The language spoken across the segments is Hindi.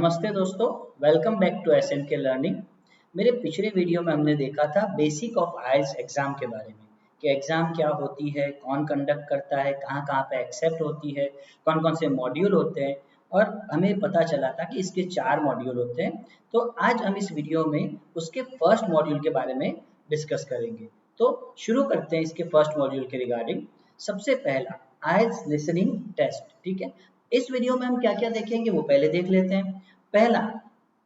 नमस्ते दोस्तों, welcome back to SNK learning. मेरे पिछले वीडियो में हमने देखा था बेसिक ऑफ आइल्स एग्जाम के बारे में कि एग्जाम क्या होती है, कौन कंडक्ट करता है, कहाँ कहाँ पे एक्सेप्ट होती है, कौन कौन से मॉड्यूल होते हैं और हमें पता चला था कि इसके 4 मॉड्यूल होते हैं। तो आज हम इस वीडियो में उसके फर्स्ट मॉड्यूल के बारे में डिस्कस करेंगे। तो शुरू करते हैं इसके फर्स्ट मॉड्यूल के रिगार्डिंग। सबसे पहला आइल्स लिसनिंग टेस्ट, ठीक है। इस वीडियो में हम क्या क्या देखेंगे वो पहले देख लेते हैं। पहला,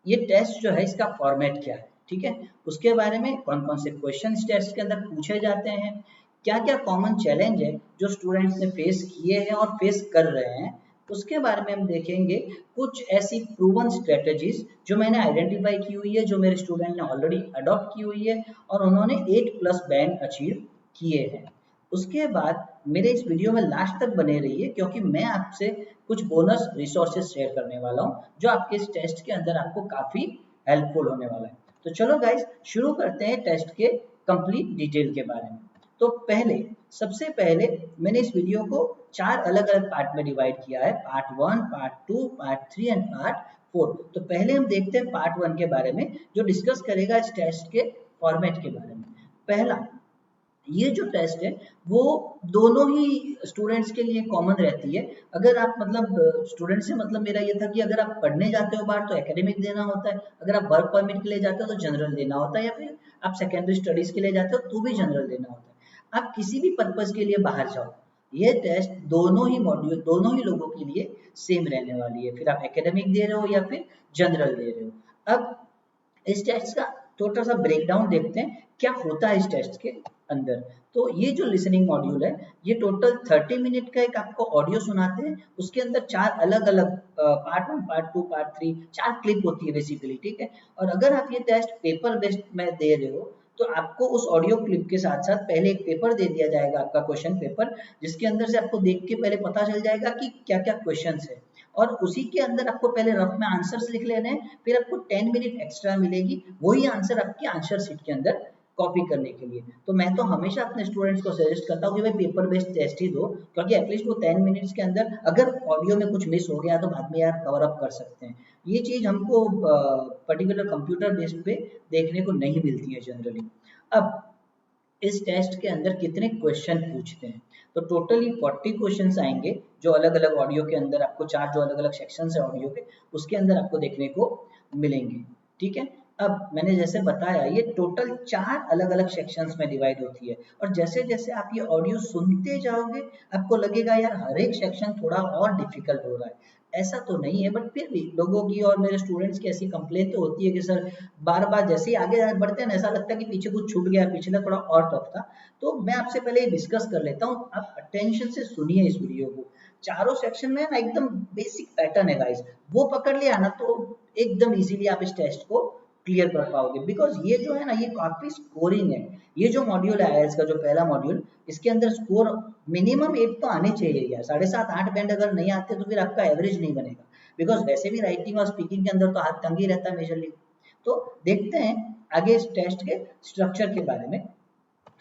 ये टेस्ट जो है इसका फॉर्मेट क्या है, ठीक है। उसके बारे में कौन कौन से क्वेश्चन टेस्ट के अंदर पूछे जाते हैं, क्या क्या कॉमन चैलेंज है जो स्टूडेंट्स ने फेस किए हैं और फेस कर रहे हैं, उसके बारे में हम देखेंगे। कुछ ऐसी प्रूवन स्ट्रेटजीज जो मैंने आइडेंटिफाई की हुई है, जो मेरे स्टूडेंट ने ऑलरेडी अडॉप्ट की हुई है और उन्होंने 8+ बैंड अचीव किए हैं। उसके बाद मेरे इस वीडियो में लास्ट तक बने रहिए क्योंकि मैं आपसे कुछ बोनस रिसोर्सेज शेयर करने वाला हूं जो आपके इस टेस्ट के अंदर आपको काफी हेल्पफुल होने वाला है। तो चलो गाइस, शुरू करते हैं टेस्ट के कंप्लीट डिटेल के बारे में। तो सबसे पहले मैंने इस वीडियो को 4 अलग अलग पार्ट में डिवाइड किया है, part 1, part 2, part 3 and part 4। तो पहले हम देखते हैं पार्ट 1 के बारे में जो डिस्कस करेगा इस टेस्ट के फॉर्मेट के बारे में। पहला, ये जो टेस्ट है वो दोनों ही स्टूडेंट्स के लिए कॉमन रहती है। अगर आप स्टूडेंट से मेरा ये था कि अगर आप पढ़ने जाते हो बाहर तो एकेडमिक देना होता है, अगर आप वर्क परमिट के लिए जाते हो तो जनरल देना होता है, या फिर आप सेकेंडरी स्टडीज के लिए जाते हो तो भी जनरल देना होता है। आप किसी भी पर्पज के लिए बाहर जाओ, ये टेस्ट दोनों ही मॉड्यूल दोनों ही लोगों के लिए सेम रहने वाली है, फिर आप एकेडमिक दे रहे हो या फिर जनरल दे रहे हो। अब इस टेस्ट का छोटा सा ब्रेकडाउन देखते हैं क्या होता है इस टेस्ट के अंदर। तो ये जो लिसनिंग मॉड्यूल है ये टोटल 30 मिनट का एक आपको ऑडियो सुनाते हैं। उसके अंदर 4 अलग अलग पार्ट 1, पार्ट 2, पार्ट 3 4 क्लिप होती है बेसिकली, ठीक है। और अगर आप ये टेस्ट पेपर बेस्ड में दे रहे हो तो आपको उस ऑडियो क्लिप के साथ साथ पहले एक पेपर दे दिया जाएगा, आपका क्वेश्चन पेपर, जिसके अंदर से आपको देख के पहले पता चल जाएगा कि क्या क्या क्वेश्चन है। और उसी के अंदर आपको पहले रफ में आंसर्स लिख लेने हैं, फिर आपको 10 मिनट एक्स्ट्रा मिलेगी वही आंसर आपकी आंसर शीट के अंदर कॉपी करने के लिए। तो मैं तो हमेशा अपने स्टूडेंट्स को सजेस्ट करता हूँ कि भाई पेपर बेस्ड टेस्ट ही दो, क्योंकि एटलीस्ट वो 10 मिनट्स के अंदर अगर ऑडियो में कुछ मिस हो गया तो बाद में यार कवर अप कर सकते हैं। ये चीज हमको पर्टिकुलर कंप्यूटर बेस्ड पे देखने को नहीं मिलती है जनरली। अब इस टेस्ट के अंदर कितने क्वेश्चन पूछते हैं, तो टोटली 40 क्वेश्चंस आएंगे जो अलग अलग ऑडियो के अंदर आपको 4 जो अलग अलग सेक्शंस है ऑडियो के उसके अंदर आपको देखने को मिलेंगे, ठीक है। अब मैंने जैसे बताया ये टोटल 4 अलग अलग सेक्शंस में डिवाइड होती है और जैसे जैसे आप ये ऑडियो सुनते जाओगे आपको लगेगा यार हर एक सेक्शन थोड़ा और डिफिकल्ट हो रहा है। ऐसा तो नहीं है, बट फिर भी लोगों की और मेरे स्टूडेंट्स की ऐसी कंप्लेंट तो होती है कि सर बार बार जैसे ही आगे बढ़ते हैं ना ऐसा लगता है कि पीछे कुछ छूट गया, पिछला थोड़ा और टफ था। तो मैं आपसे पहले डिस्कस कर लेता हूँ, आप अटेंशन से सुनिए इस वीडियो को। चारों सेक्शन में ना एकदम बेसिक पैटर्न है गाइस, वो पकड़ लिया ना तो एकदम इजीली आप इस टेस्ट को क्लियर कर पाओगे। बिकॉज ये जो है ना ये काफी स्कोरिंग है। ये जो मॉड्यूल है आईएलटीएस का जो पहला मॉड्यूल, इसके अंदर स्कोर मिनिमम 8 तो आने चाहिए यार। 7.5-8 बैंड अगर नहीं आते तो फिर आपका एवरेज नहीं बनेगा। बिकॉज वैसे भी राइटिंग और स्पीकिंग के अंदर तो हाथ तंग ही रहता है मेजरली। तो देखते हैं आगे इस टेस्ट के स्ट्रक्चर के बारे में।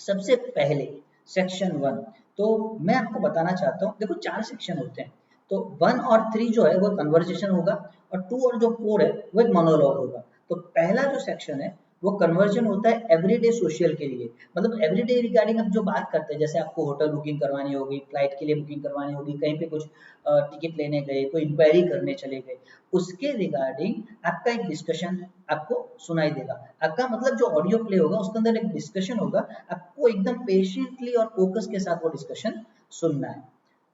सबसे पहले सेक्शन 1, तो मैं आपको बताना चाहता हूँ, देखो 4 सेक्शन होते हैं। तो 1 और 3 जो है वो कन्वर्जेशन होगा और 2 और जो 4 है वो एक मोनोलॉग होगा। तो पहला जो सेक्शन है वो कन्वर्जन होता है एवरीडे सोशल के लिए, एवरीडे रिगार्डिंग अब जो बात करते हैं, जैसे आपको होटल बुकिंग करवानी होगी, फ्लाइट के लिए बुकिंग करवानी होगी, कहीं पे कुछ टिकट लेने गए, कोई इंक्वायरी करने चले गए, उसके रिगार्डिंग आपका एक डिस्कशन आपको सुनाई देगा। आपका जो ऑडियो प्ले होगा उसके अंदर एक डिस्कशन होगा, आपको एकदम पेशेंटली और फोकस के साथ वो डिस्कशन सुनना है।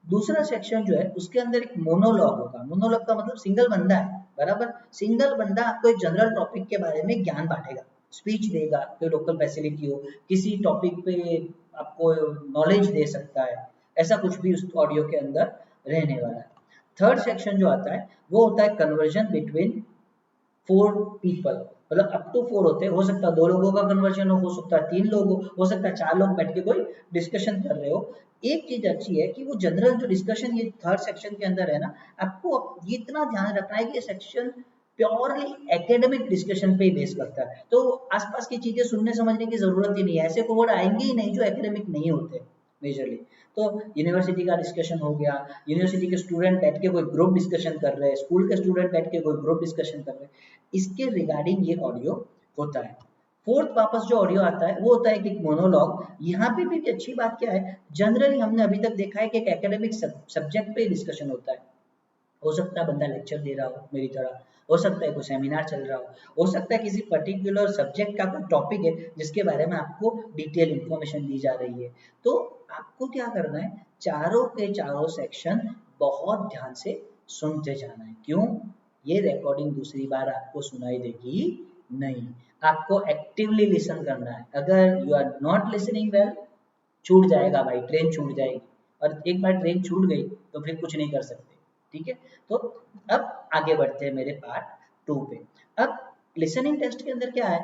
दूसरा सेक्शन जो है उसके अंदर एक मोनोलॉग होगा। मोनोलॉग का सिंगल बंदा है, बराबर। सिंगल बंदा आपको एक जनरल टॉपिक के बारे में ज्ञान बांटेगा, स्पीच देगा, कोई लोकल फैसिलिटी हो, किसी टॉपिक पे आपको नॉलेज दे सकता है, ऐसा कुछ भी उस ऑडियो के अंदर रहने वाला है। थर्ड सेक्शन जो आता है वो होता है conversion between 4 people, up to 4 होते हैं। हो सकता है 2 लोगों का कन्वर्जन हो सकता है 3 लोग हो सकता है 4 लोग बैठ के कोई डिस्कशन कर रहे हो। एक चीज अच्छी है कि वो जनरल जो डिस्कशन ये थर्ड सेक्शन के अंदर है ना, आपको ये इतना ध्यान रखना है कि ये सेक्शन प्योरली एकेडमिक डिस्कशन पे ही बेस करता है। तो आसपास की चीजें सुनने समझने की जरूरत ही नहीं है, ऐसे कोड आएंगे ही नहीं जो एकेडमिक नहीं होते। मेजरली। तो यूनिवर्सिटी का डिस्कशन हो गया, यूनिवर्सिटी के स्टूडेंट बैठ के कोई ग्रुप डिस्कशन कर रहे हैं, स्कूल के स्टूडेंट बैठ के कोई ग्रुप डिस्कशन कर रहे हैं, इसके रिगार्डिंग ये ऑडियो होता है। फोर्थ वापस जो ऑडियो आता है वो होता है एक मोनोलॉग। यहाँ पे भी अच्छी बात क्या है, जनरली हमने अभी तक देखा है कि एक एकेडमिक सब्जेक्ट पे डिस्कशन होता है। हो सकता है बंदा लेक्चर दे रहा हो मेरी तरह, हो सकता है कोई सेमिनार चल रहा हो सकता है किसी पर्टिकुलर सब्जेक्ट का कोई टॉपिक है जिसके बारे में आपको डिटेल इंफॉर्मेशन दी जा रही है। तो आपको क्या करना है, चारों के चारों सेक्शन बहुत ध्यान से सुनते जाना है। क्यों? ये रिकॉर्डिंग दूसरी बार आपको सुनाई देगी नहीं, आपको एक्टिवली लिसन करना है। अगर you are not listening well, छूट जाएगा भाई, ट्रेन छूट जाएगी, और एक बार ट्रेन छूट गई तो फिर कुछ नहीं कर सकते। ठीक है, तो अब आगे बढ़ते हैं मेरे पार्ट 2 पे। अब लिसनिंग टेस्ट के अंदर क्या है,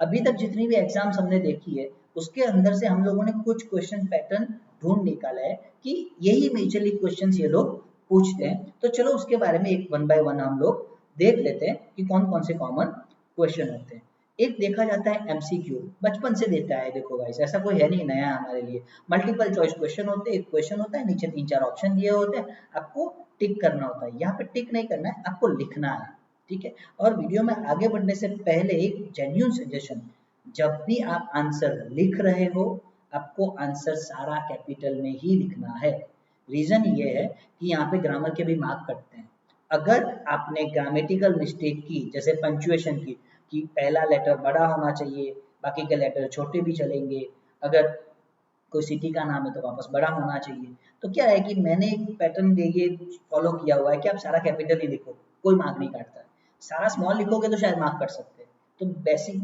अभी तक जितनी भी एग्जाम्स हमने देखी है उसके अंदर से हम लोगों ने कुछ क्वेश्चन पैटर्न ढूंढ निकाला है कि यही मेजरली क्वेश्चंस ये लोग पूछते हैं। तो चलो उसके बारे में एक वन बाय वन हम लोग देख लेते हैं कि कौन कौन से कॉमन क्वेश्चन होते हैं। एक देखा जाता है एमसीक्यू, बचपन से देता है, देखो गाइस ऐसा कोई है नहीं नया हमारे लिए। मल्टीपल चॉइस क्वेश्चन होते हैं, एक क्वेश्चन होता है, नीचे 3-4 ऑप्शन दिए होते हैं, आपको टिक करना होता है। यहाँ पे टिक नहीं करना है, आपको लिखना है। ठीक है, और वीडियो में आगे बढ़ने से पहले एक जेन्युइन सजेशन, जब भी आप आंसर लिख रहे हो आपको आंसर सारा कैपिटल में ही लिखना है। रीजन ये है कि यहाँ पे ग्रामर के भी मार्क कटते हैं। अगर आपने ग्रामेटिकल मिस्टेक की, जैसे पंचुएशन की, कि पहला लेटर बड़ा होना चाहिए, बाकी के लेटर छोटे भी चलेंगे, अगर कोई सिटी का नाम है तो वापस बड़ा होना चाहिए, तो क्या है कि मैंने एक पैटर्न ये फॉलो किया हुआ है कि आप सारा कैपिटल ही लिखो, कोई मार्क नहीं काटता है। सारा स्मॉल लिखोगे तो शायद मार्क कट सकते हैं। तो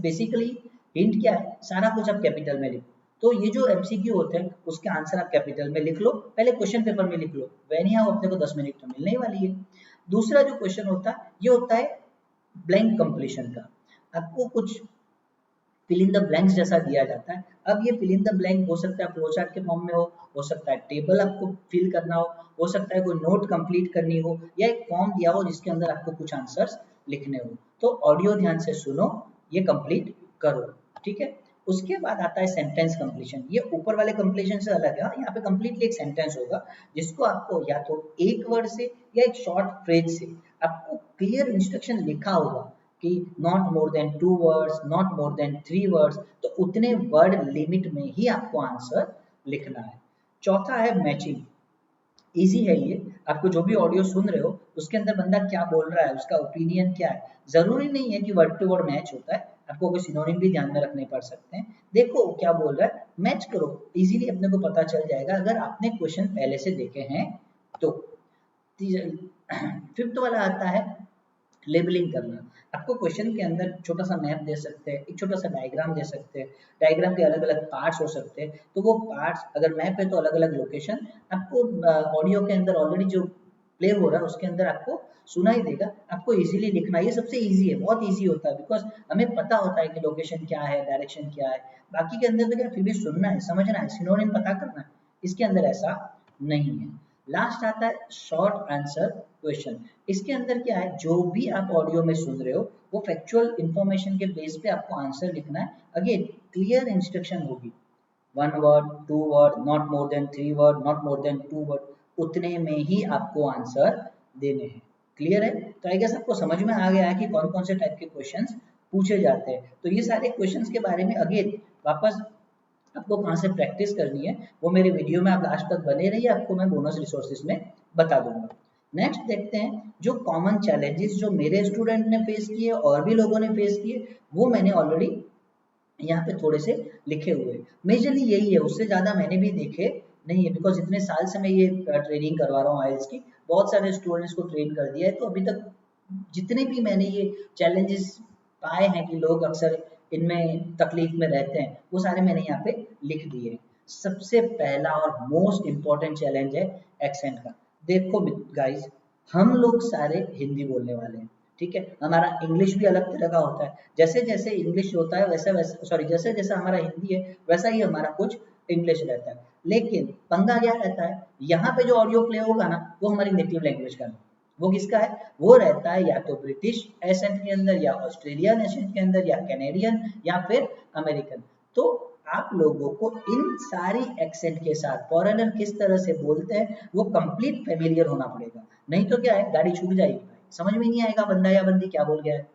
बेसिकली हिंट क्या है, सारा कुछ आप कैपिटल में लिखो। तो ये जो एमसीक्यू होते हैं उसके आंसर आप कैपिटल में लिख लो, पहले क्वेश्चन पेपर में लिख लो, वैन यहाँ अपने को 10 मिनट तो मिलने ही वाली है। दूसरा जो क्वेश्चन होता है ये होता है ब्लैंक कंप्लीशन का। आपको कुछ फिल इन द ब्लैंक्स जैसा दिया जाता है। अब ये फिल इन द ब्लैंक हो सकता है फ्लो चार्ट के फॉर्म में हो सकता है टेबल आपको फिल करना हो सकता है कोई नोट कंप्लीट करनी हो, या एक फॉर्म दिया हो जिसके अंदर आपको कुछ आंसर्स लिखने हो। तो ऑडियो ध्यान से सुनो, ये कंप्लीट करो। ठीक है, उसके बाद आता है सेंटेंस कंप्लीशन। ये ऊपर वाले कंप्लीशन से अलग है। यहाँ पे कंप्लीटली एक सेंटेंस होगा जिसको आपको या तो एक वर्ड से या एक शॉर्ट फ्रेज से आपको क्लियर इंस्ट्रक्शन लिखा होगा कि not more than 2 words, not more than 3 words, तो उतने वर्ड लिमिट में ही आपको आंसर लिखना है। चौथा है मैचिंग। इजी है ये, आपको जो भी ऑडियो सुन रहे हो उसके अंदर बंदा क्या बोल रहा है, उसका ओपिनियन क्या है, जरूरी नहीं है कि वर्ड टू वर्ड मैच होता है, आपको कोई सिनोनिम भी ध्यान में रखने पड़ सकते हैं। देखो क्या बोल रहा है, मैच करो, इजीली अपने को पता चल जाएगा अगर आपने क्वेश्चन पहले से देखे हैं तो। फिफ्थ वाला आता है लेबलिंग करना। आपको क्वेश्चन के अंदर छोटा सा मैप दे सकते हैं, एक छोटा सा डायग्राम दे सकते हैं, डायग्राम के अलग अलग पार्ट्स हो सकते हैं, तो वो पार्ट्स अगर मैप है तो अलग अलग लोकेशन आपको ऑडियो के अंदर ऑलरेडी जो प्ले हो रहा है उसके अंदर आपको सुनाई देगा। आपको इजीली लिखना, ये सबसे इजी है, बहुत इजी होता है, बिकॉज हमें पता होता है कि लोकेशन क्या है, डायरेक्शन क्या है। बाकी के अंदर तो क्या, फिर भी सुनना है, समझना है, सिनोनिम पता करना है, इसके अंदर ऐसा नहीं है। लास्ट आता है शॉर्ट आंसर क्वेश्चन। इसके अंदर क्या है, जो भी आप ऑडियो में सुन रहे हो वो फैक्चुअल इंफॉर्मेशन के बेस पे आपको आंसर लिखना है। अगेन क्लियर इंस्ट्रक्शन होगी, 1 word, 2 word, not more than 3 word, not more than 2 word, उतने में ही आपको आंसर देने हैं। क्लियर है? तो आई गेस आपको समझ में आ गया है कि कौन कौन से टाइप के क्वेश्चंस पूछे जाते हैं। तो ये सारे क्वेश्चंस के बारे में अगेन वापस आपको कहाँ से प्रैक्टिस करनी है वो मेरे वीडियो में आप लास्ट तक बने रहिए, आपको मैं बोनस रिसोर्सेज में बता दूंगा। नेक्स्ट देखते हैं जो कॉमन चैलेंजेस जो मेरे स्टूडेंट ने फेस किए और भी लोगों ने फेस किए, वो मैंने ऑलरेडी यहाँ पे थोड़े से लिखे हुए। मेजरली यही है, उससे ज़्यादा मैंने भी देखे नहीं है, बिकॉज इतने साल से मैं ये ट्रेनिंग करवा रहा हूँ आइल्स की, बहुत सारे स्टूडेंट्स को ट्रेन कर दिया है, तो अभी तक जितने भी मैंने ये चैलेंजेस पाए हैं कि लोग अक्सर इनमें तकलीफ में रहते हैं, वो सारे मैंने यहाँ पे लिख दिए। सबसे पहला और मोस्ट इम्पॉर्टेंट चैलेंज है एक्सेंट का। देखो गाइज, हम लोग सारे हिंदी बोलने वाले हैं, ठीक है, हमारा इंग्लिश भी अलग तरह का होता है। जैसे जैसे इंग्लिश होता है वैसे वैसे, सॉरी, जैसे जैसे हमारा हिंदी है वैसा ही हमारा कुछ इंग्लिश रहता है। लेकिन पंगा क्या रहता है, यहाँ पे जो ऑडियो प्ले होगा ना वो हमारी नेटिव लैंग्वेज का नहीं, वो किसका है, वो रहता है या तो ब्रिटिश एसेंट के अंदर, या ऑस्ट्रेलियन एसेंट के अंदर, या कैनेडियन, या फिर अमेरिकन। तो आप लोगों को इन सारी एक्सेंट के साथ फॉरेनर किस तरह से बोलते हैं वो कंप्लीट फेमिलियर होना पड़ेगा, नहीं तो क्या है गाड़ी छूट जाएगी भाई, समझ में नहीं आएगा बंदा या बंदी क्या बोल गया है,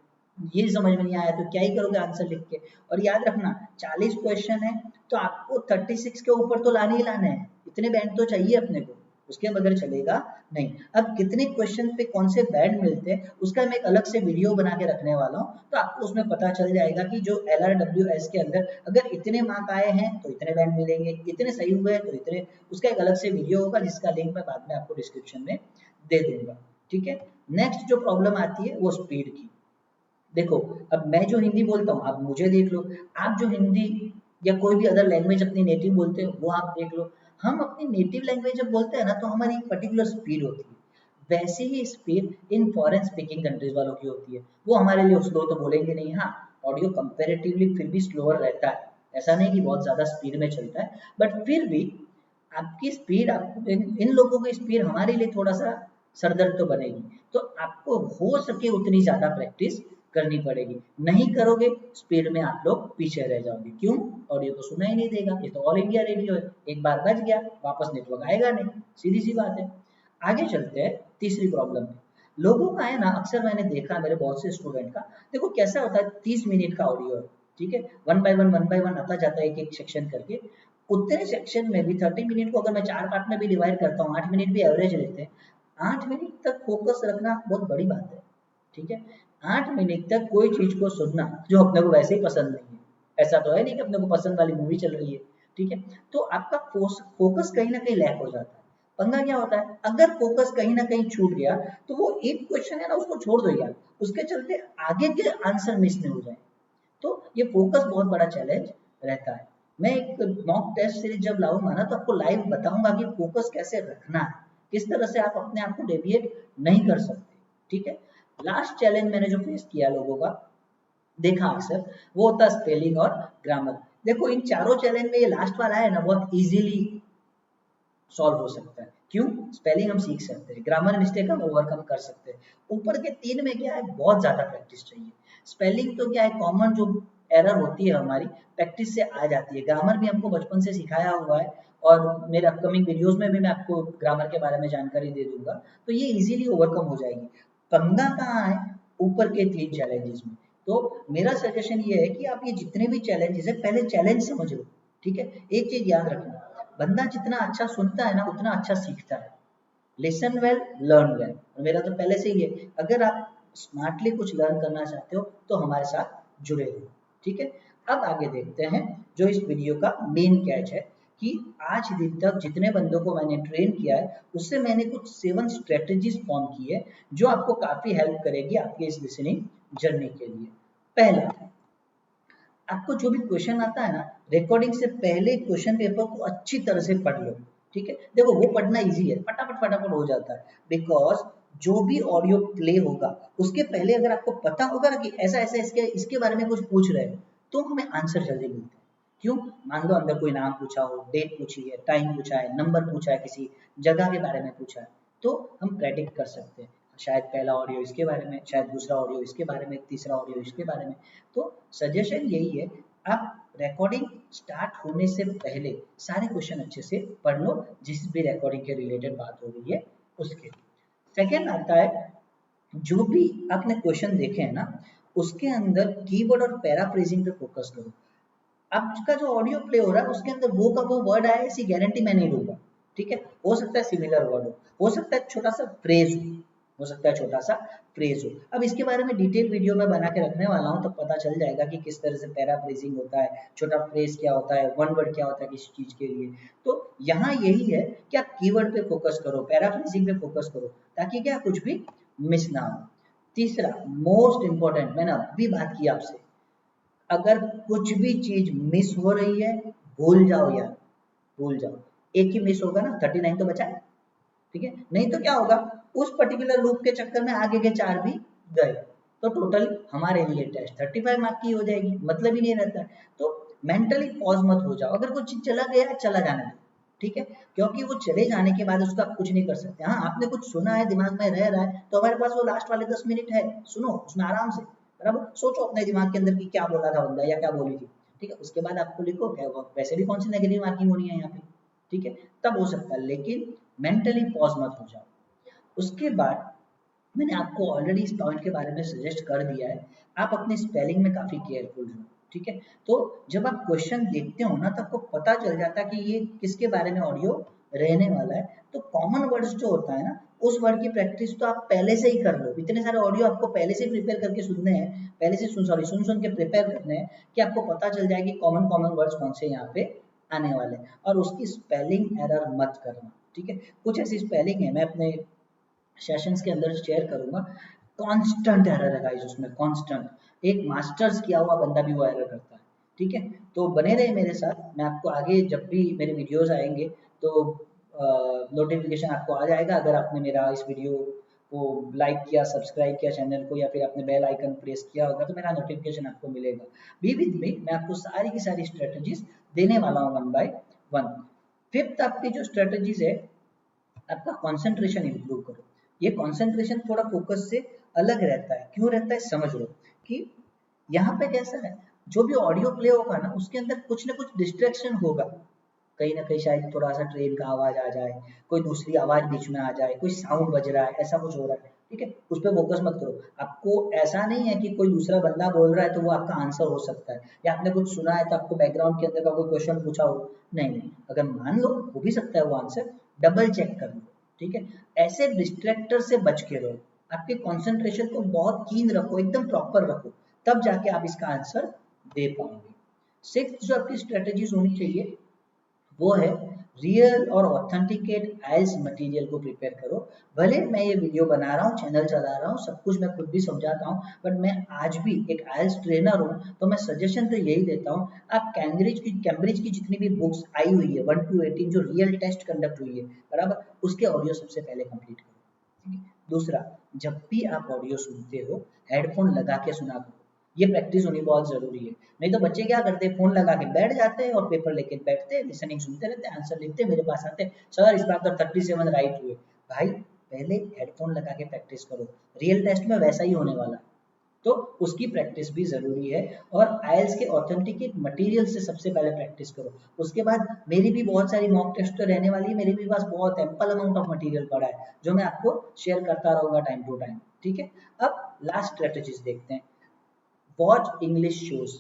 ये समझ में नहीं आया तो क्या ही करोगे आंसर लिख के। और याद रखना 40 क्वेश्चन है तो आपको 36 के ऊपर तो लाने ही लाने हैं, इतने बैंड तो चाहिए अपने को, उसके बगैर चलेगा नहीं। अब कितने क्वेश्चन पे कौन से बैंड मिलते हैं उसका मैं एक अलग से वीडियो बना के रखने वाला हूँ, तो आपको उसमें पता चल जाएगा कि जो LRWS के अंदर अगर इतने मार्क आए हैं तो इतने बैंड मिलेंगे, इतने सही हुए हैं तो इतने, उसका एक अलग से वीडियो होगा जिसका लिंक मैं बाद में आपको डिस्क्रिप्शन में दे दूंगा। ठीक है, नेक्स्ट जो प्रॉब्लम आती है वो स्पीड की। देखो अब मैं जो हिंदी बोलता हूँ आप मुझे देख लो, आप जो हिंदी या कोई भी अदर लैंग्वेज अपनी नेटिव बोलते हो वो आप देख लो। हम अपनी नेटिव लैंग्वेज जब बोलते हैं ना तो हमारी एक पर्टिकुलर स्पीड होती है, वैसी ही speed in foreign speaking countries वालों की होती है। वो हमारे लिए स्लो तो बोलेंगे नहीं, हाँ ऑडियो कंपेरेटिवली फिर भी स्लोअर रहता है, ऐसा नहीं कि बहुत ज़्यादा स्पीड में चलता है, बट फिर भी आपकी स्पीड, आपको इन लोगों की स्पीड हमारे लिए थोड़ा सा सरदर्द तो बनेगी, तो आपको हो सके उतनी ज़्यादा प्रैक्टिस करनी पड़ेगी, नहीं करोगे स्पीड में आप लोग पीछे रह जाओगे। क्यों? ऑडियो तो सुना ही नहीं देगा, ये तो ऑल इंडिया रेडियो है, एक बार बज गया वापस नेटवर्क आएगा नहीं, सीधी सी बात है। आगे चलते हैं तीसरी प्रॉब्लम पे। लोगों का है ना, अक्सर मैंने देखा मेरे बहुत से स्टूडेंट का, देखो कैसा होता है 30 मिनट का ऑडियो है, ठीक है, वन बाय वन आता जाता है एक एक सेक्शन करके, उतने सेक्शन में भी 30 मिनट को अगर मैं 4 पार्ट में भी डिवाइड करता हूँ, 8 मिनट भी एवरेज लेते हैं, 8 मिनट तक फोकस रखना बहुत बड़ी बात है। ठीक है, 8 मिनट तक कोई चीज को सुनना जो अपने को वैसे ही पसंद नहीं है, ऐसा तो है नहीं कि अपने को पसंद वाली मूवी चल रही है, ठीक है, तो आपका फोकस कहीं ना कहीं लैक हो जाता है। पंगा क्या होता है, अगर फोकस कहीं ना कहीं छूट गया तो वो एक क्वेश्चन है ना उसको छोड़ दो यार, उसके चलते आगे के आंसर मिस नहीं हो जाए, तो ये फोकस बहुत बड़ा चैलेंज रहता है। मैं एक मॉक टेस्ट सीरीज जब लाऊंगा ना तो आपको लाइव बताऊंगा कि फोकस कैसे रखना है, किस तरह से आप अपने आप को डेविएट नहीं कर सकते। ठीक है, लास्ट चैलेंज मैंने जो फेस किया लोगों का देखा अक्सर, वो होता है स्पेलिंग और ग्रामर। देखो इन चारों चैलेंज में ये लास्ट वाला है ना बहुत इजीली सॉल्व हो सकता है। क्यों? स्पेलिंग हम सीख सकते हैं, ग्रामर मिस्टेक हम ओवरकम कर सकते हैं। ऊपर के 3 में क्या है, बहुत ज्यादा प्रैक्टिस चाहिए। स्पेलिंग तो क्या है, कॉमन जो एरर होती है हमारी प्रैक्टिस से आ जाती है, ग्रामर भी हमको बचपन से सिखाया हुआ है, और मेरे अपकमिंग वीडियोस में भी मैं आपको ग्रामर के बारे में जानकारी दे दूंगा, तो ये इजीली ओवरकम हो जाएगी। पंगा कहाँ है, ऊपर के 3 चैलेंजेस में। तो मेरा सजेशन ये है कि आप ये जितने भी चैलेंजेस है पहले चैलेंज समझ लो। ठीक है, एक चीज याद रखना, बंदा जितना अच्छा सुनता है ना उतना अच्छा सीखता है। लिसन वेल लर्न वेल, मेरा तो पहले से ही है, अगर आप स्मार्टली कुछ लर्न करना चाहते हो तो हमारे साथ जुड़े रहो। ठीक है, अब आगे देखते हैं जो इस वीडियो का मेन कैच है, कि आज दिन तक जितने बंदों को मैंने ट्रेन किया है उससे मैंने कुछ 7 स्ट्रेटेजीज फॉर्म की है जो आपको काफी हेल्प करेगी आपके इस लिसनिंग जर्नी के लिए। पहला, आपको जो भी क्वेश्चन आता है ना, रिकॉर्डिंग से पहले क्वेश्चन पेपर को अच्छी तरह से पढ़ लो। ठीक है, देखो वो पढ़ना इजी है, फटाफट फटाफट हो जाता है, बिकॉज जो भी ऑडियो प्ले होगा उसके पहले अगर आपको पता होगा ना कि ऐसा ऐसा इसके इसके बारे में कुछ पूछ रहे हैं तो हमें आंसर जल्दी मिलता है। क्यों? मान लो अंदर कोई नाम पूछा हो, डेट पूछी है, टाइम पूछा है, नंबर पूछा है, किसी जगह के बारे में पूछा है, तो हम प्रेडिक्ट कर सकते हैं शायद पहला ऑडियो इसके बारे में, शायद दूसरा ऑडियो इसके बारे में, तीसरा ऑडियो इसके बारे में। तो सजेशन यही है, आप रिकॉर्डिंग स्टार्ट होने से पहले सारे क्वेश्चन अच्छे से पढ़ लो जिस भी रिकॉर्डिंग के रिलेटेड बात हो रही है उसके। सेकेंड आता है, जो भी आपने क्वेश्चन देखे हैं ना उसके अंदर कीवर्ड और पैराफ्रेजिंग पे फोकस करो। आपका जो ऑडियो प्ले हो रहा है उसके अंदर वो का वो वर्ड आए ऐसी गारंटी मैं नहीं दूंगा। ठीक है, हो सकता है सिमिलर वर्ड हो सकता है छोटा सा फ्रेज हो सकता है छोटा सा फ्रेज हो। अब इसके बारे में डिटेल वीडियो में बना के रखने वाला हूँ, तो पता चल जाएगा कि किस तरह से पैराफ्रेजिंग होता है, छोटा फ्रेज क्या होता है, वन वर्ड क्या होता है किसी चीज के लिए। तो यहाँ यही है कि आप कीवर्ड पे फोकस करो, पैराफ्रेजिंग पे फोकस करो, ताकि क्या कुछ भी मिस ना हो। तीसरा मोस्ट इंपॉर्टेंट, मैंने अभी बात की आपसे, अगर कुछ भी चीज मिस हो रही है भूल जाओ यार, भूल जाओ। एक ही मिस होगा ना, 39 तो बचा है। ठीक है, नहीं तो क्या होगा, उस पर्टिकुलर लूप के चक्कर में आगे के 4 भी गए, तो टोटल हमारे लिए टेस्ट 35 मार्क की हो जाएगी, मतलब ही नहीं रहता है। तो मेंटली पॉज मत हो जाओ, अगर कोई चीज चला गया चला जाने दो। ठीक है, क्योंकि वो चले जाने के बाद उसका कुछ नहीं कर सकते। हाँ, आपने कुछ सुना है, दिमाग में रह रहा है, तो हमारे पास वो लास्ट वाले 10 मिनट है, सुनो उसमें आराम से, बराबर सोचो अपने दिमाग के अंदर कि क्या बोला था बंदा या क्या बोली थी। ठीक है, उसके बाद आपको लिखो क्या, वैसे भी कौन सी नेगेटिव मार्किंग होनी है यहाँ पे, ठीक है, तब हो सकता है, लेकिन मेंटली पॉज मत हो जाओ। उसके बाद मैंने आपको ऑलरेडी इस पॉइंट के बारे में सजेस्ट कर दिया है, आप अपने स्पेलिंग में काफ़ी केयरफुल रहो, ठीक है। तो जब आप क्वेश्चन देखते हो ना, तो आपको पता चल जाता है कि ये किसके बारे में ऑडियो रहने वाला है। तो कॉमन वर्ड्स जो होता है ना, उस वर्ड की प्रैक्टिस तो आप पहले से ही कर लो। इतने सारे ऑडियो आपको पहले से प्रिपेयर करके सुनने हैं, पहले से सुन के प्रिपेयर करने हैं कि आपको पता चल जाए कि कॉमन कॉमन वर्ड्स कौन से यहाँ पे आने वाले हैं। और उसकी स्पेलिंग एरर मत करना, ठीक है। कुछ ऐसी स्पेलिंग है, मैं अपने सेशंस के अंदर शेयर करूंगा, कांस्टेंट एरर है गाइस उसमें, कांस्टेंट। एक मास्टर्स किया हुआ बंदा भी वो एरर करता है, ठीक है। तो बने रहे मेरे साथ, मैं आपको आगे जब भी मेरे वीडियोस आएंगे तो नोटिफिकेशन आपको आ जाएगा। अगर आपने मेरा इस वीडियो को लाइक किया, सब्सक्राइब किया चैनल को, या फिर आपने बेल आइकन प्रेस किया होगा, तो मेरा नोटिफिकेशन आपको मिलेगा। बी विद मी, मैं आपको सारी की सारी स्ट्रेटजीज देने वाला हूँ वन बाय वन। फिफ्थ आपकी जो स्ट्रेटजीज है, आपका कंसंट्रेशन इंप्रूव करो। ये कंसंट्रेशन थोड़ा फोकस से अलग रहता है, क्यों रहता है समझ लो। कि यहाँ पे कैसा है, जो भी ऑडियो प्ले होगा ना, उसके अंदर कुछ ना कुछ डिस्ट्रैक्शन होगा, कहीं ना कहीं शायद थोड़ा सा ट्रेन का आवाज आ जाए, कोई दूसरी आवाज बीच में आ जाए, कोई साउंड बज रहा है, ऐसा कुछ हो रहा है, ठीक है। उस पर फोकस मत करो। आपको ऐसा नहीं है कि कोई दूसरा बंदा बोल रहा है तो वो आपका आंसर हो सकता है, या आपने कुछ सुना है तो आपको बैकग्राउंड के अंदर का कोई क्वेश्चन पूछा हो, नहीं नहीं, अगर मान लो हो भी सकता है वो आंसर, डबल चेक कर लो, ठीक है। ऐसे डिस्ट्रैक्टर से बच के रहो, आपके कॉन्सेंट्रेशन को बहुत कीन रखो, एकदम प्रॉपर रखो, तब जाके आप इसका आंसर दे पाओगे। सिक्स्थ जो आपकी स्ट्रेटेजीज होनी चाहिए वो है रियल और ऑथेंटिकेट आइल्स मटेरियल को प्रिपेयर करो। भले मैं ये वीडियो बना रहा हूँ, चैनल चला रहा हूँ, सब कुछ मैं खुद भी समझाता हूँ, बट मैं आज भी एक आइल्स ट्रेनर हूँ, तो मैं सजेशन तो यही देता हूँ, आप कैम्ब्रिज की जितनी भी बुक्स आई हुई है 1 to 18 जो रियल टेस्ट कंडक्ट हुई है, बराबर, उसके ऑडियो सबसे पहले कंप्लीट करो, ठीक है। दूसरा, जब भी आप ऑडियो सुनते हो, हेडफोन लगा के सुना करो, ये प्रैक्टिस होनी बहुत जरूरी है। नहीं तो बच्चे क्या करते हैं, फोन लगा के बैठ जाते हैं और पेपर लेके बैठते हैं, लिसनिंग सुनते रहते हैं, आंसर लिखते हैं, मेरे पास आते हैं, सर इस बार तो 37 राइट हुए। भाई पहले हेडफोन लगा के प्रैक्टिस करो, रियल टेस्ट में वैसा ही होने वाला है, तो उसकी प्रैक्टिस भी जरूरी है। और आइल्स के ऑथेंटिकेट मटेरियल से सबसे पहले प्रैक्टिस करो। उसके बाद मेरी भी बहुत सारी मॉक टेस्ट तो रहने वाली है, मेरे भी पास बहुत एम्पल अमाउंट ऑफ मटेरियल पड़ा है, जो मैं आपको शेयर करता रहूंगा टाइम टू टाइम, ठीक है। अब लास्ट स्ट्रेटेजीज देखते हैं। Watch English shows.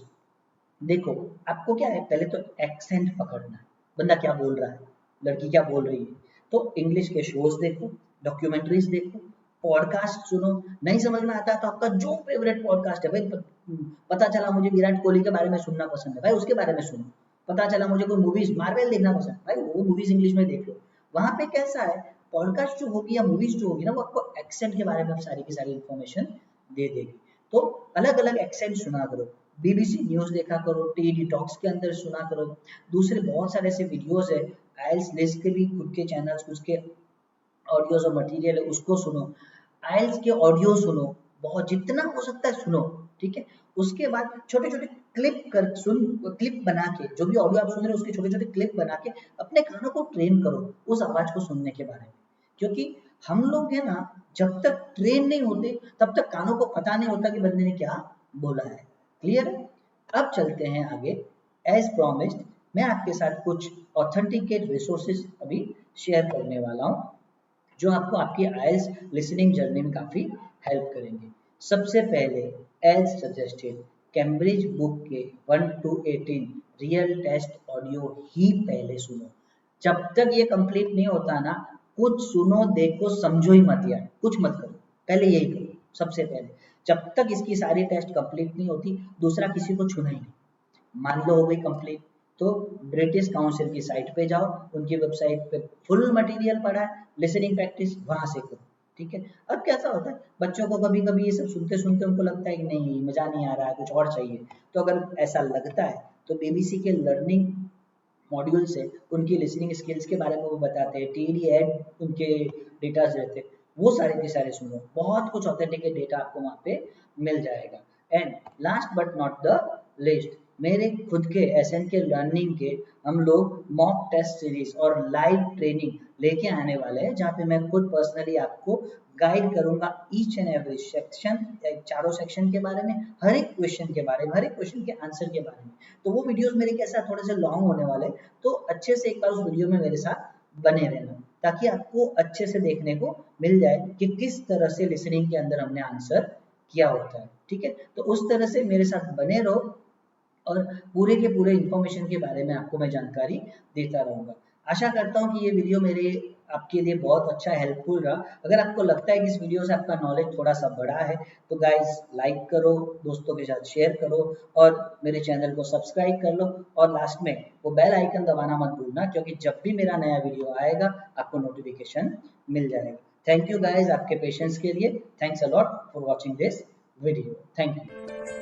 देखो, आपको क्या है, पहले तो एक्सेंट पकड़ना है, बंदा क्या बोल रहा है, लड़की क्या बोल रही है, तो इंग्लिश के शोज देखो, डॉक्यूमेंट्रीज देखो, पॉडकास्ट सुनो। नहीं समझ में आता तो आपका जो फेवरेट पॉडकास्ट है भाई, पता चला मुझे विराट कोहली के बारे में सुनना पसंद है भाई, उसके बारे में सुनो। पता चला मुझे कोई मूवीज मार्वल देखना पसंद है भाई, वो मूवीज इंग्लिश में देख लो। वहां पे कैसा है, पॉडकास्ट जो होगी या मूवीज जो होगी ना, वो आपको एक्सेंट के बारे में सारी की सारी इन्फॉर्मेशन दे देगी। तो अलग अलग एक्सेंट सुना करो, बीबीसी न्यूज देखा करो, टी टॉक्स के अंदर सुना करो, दूसरे बहुत सारे ऐसे वीडियोस है, आइल्स लिस्ट के भी खुद के चैनल्स, उसके ऑडियोज और मटेरियल है, उसको सुनो, आइल्स के ऑडियो सुनो, बहुत जितना हो सकता है सुनो, ठीक है। उसके बाद छोटे छोटे क्लिप बना के, जो भी ऑडियो आप सुन रहे हो उसके छोटे छोटे क्लिप बना के अपने कानों को ट्रेन करो उस आवाज को सुनने के बारे में। क्योंकि हम लोग है ना, जब तक ट्रेन नहीं होते तब तक कानों को पता नहीं होता कि बंदे ने क्या बोला है। क्लियर है। अब चलते हैं आगे। एज प्रॉमिस्ड, मैं आपके साथ कुछ ऑथेंटिकेट रिसोर्सेज अभी शेयर करने वाला हूँ, जो आपको आपकी आइल्स लिसनिंग जर्नी में काफ़ी हेल्प करेंगे। सबसे पहले, एज सजेस्टेड, कैम्ब्रिज बुक के 1 to 18 रियल टेस्ट ऑडियो ही पहले सुनो। जब तक ये कंप्लीट नहीं होता ना, कुछ सुनो देखो समझो ही मत यार, कुछ मत करो, पहले यही करो सबसे पहले। जब तक इसकी सारी टेस्ट कंप्लीट नहीं होती, दूसरा किसी को छूना ही नहीं। मान लो हो गई कंप्लीट, तो ब्रिटिश काउंसिल की साइट पे जाओ, उनकी वेबसाइट पे फुल मटेरियल पड़ा है, लिसनिंग प्रैक्टिस वहां से करो, ठीक है। अब कैसा होता है, बच्चों को कभी कभी ये सब सुनते सुनते उनको लगता है कि नहीं मजा नहीं आ रहा है, कुछ और चाहिए। तो अगर ऐसा लगता है तो बीबीसी के लर्निंग मॉड्यूल से उनकी लिसनिंग स्किल्स के बारे में वो बताते हैं, टीडी एड उनके डेटाज रहते हैं, वो सारे के सारे सुनो, बहुत कुछ ऑथेंटिकेट डेटा आपको वहाँ पे मिल जाएगा। And last but not the list, मेरे खुद के SNK लर्निंग के हम लोग मॉक टेस्ट सीरीज और लाइव ट्रेनिंग लेके आने वाले हैं, जहाँ पे मैं खुद पर्सनली आपको गाइड करूंगा ईच एंड एवरी सेक्शन, चारों सेक्शन के बारे में, हर एक क्वेश्चन के बारे में, हर एक क्वेश्चन के आंसर के बारे में। तो वो वीडियोस मेरे कैसा थोड़े से लॉन्ग होने वाले, तो अच्छे से एक बार उस वीडियो में मेरे साथ बने रहना, ताकि आपको अच्छे से देखने को मिल जाए कि किस तरह से लिसनिंग के अंदर हमने आंसर किया होता है। ठीक है, तो उस तरह से मेरे साथ बने रहो और पूरे के पूरे इंफॉर्मेशन के बारे में आपको मैं जानकारी देता रहूँगा। आशा करता हूँ कि ये वीडियो मेरे आपके लिए बहुत अच्छा हेल्पफुल रहा। अगर आपको लगता है कि इस वीडियो से आपका नॉलेज थोड़ा सा बढ़ा है, तो गाइस लाइक करो, दोस्तों के साथ शेयर करो और मेरे चैनल को सब्सक्राइब कर लो, और लास्ट में वो बेल आइकन दबाना मत भूलना, क्योंकि जब भी मेरा नया वीडियो आएगा आपको नोटिफिकेशन मिल जाएगा। थैंक यू गाइस आपके पेशेंस के लिए। Thanks a lot for watching this video. Thank you.